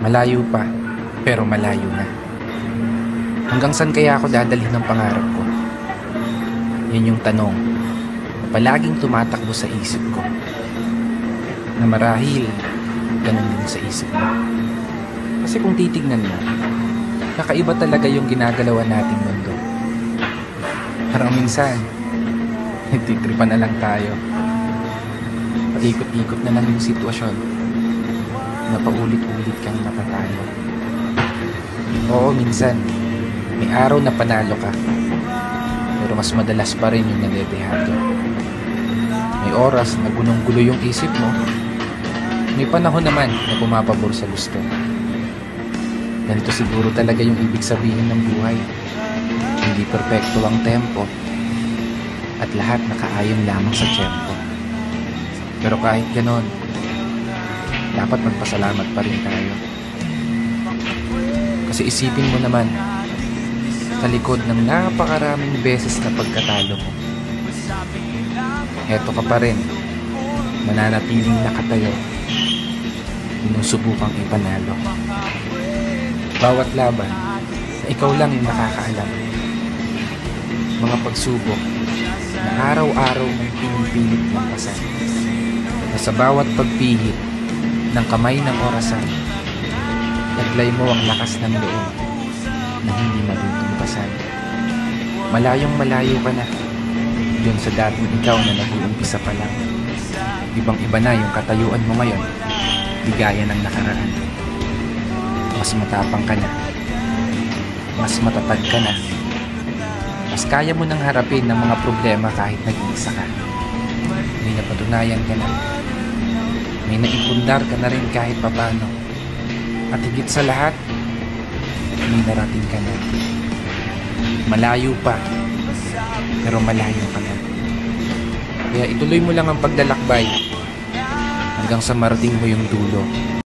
Malayo pa, pero malayo na. Hanggang saan kaya ako dadalhin ng pangarap ko? Yan yung tanong na palaging tumatakbo sa isip ko. Na marahil, ganun din sa isip mo. Kasi kung titignan mo, kakaiba talaga yung ginagalawan nating mundo. Parang minsan, nagtitripan na lang tayo. Paikot-ikot na lang yung sitwasyon na paulit-ulit kang natatalo. Oo, minsan may araw na panalo ka, pero mas madalas pa rin yung nadedehado. May oras na gunong-gulo yung isip mo. May panahon naman na pumapabor sa gusto. Ganito siguro talaga yung ibig sabihin ng buhay. Hindi perpekto ang tempo at lahat nakaayon lamang sa tiyempo. Pero kahit ganon, dapat magpasalamat pa rin tayo. Kasi isipin mo naman, sa likod ng napakaraming beses na pagkatalo mo, eto ka pa rin, mananatiling nakatayo, sinusubukang ipanalo. Bawat laban, ikaw lang yung nakakaalam. Mga pagsubok na araw-araw mong pinipilit lampasan, na sa bawat pagpihit ng kamay ng orasan, taglay mo ang lakas ng loob na hindi madutumbasan. Malayong malayo ka na dun sa dating ikaw na nag-uumpisa pa lang. Ibang iba na yung katayuan mo ngayon, di gaya ng nakaraan. Mas matapang ka na, mas matatag ka na, mas kaya mo nang harapin ng mga problema kahit nag-iisa ka. May napatunayan ka na, may naipundar ka na rin kahit papano. At higit sa lahat, may narating ka na. Malayo pa, pero malayo ka na. Kaya ituloy mo lang ang paglalakbay hanggang sa marating mo yung dulo.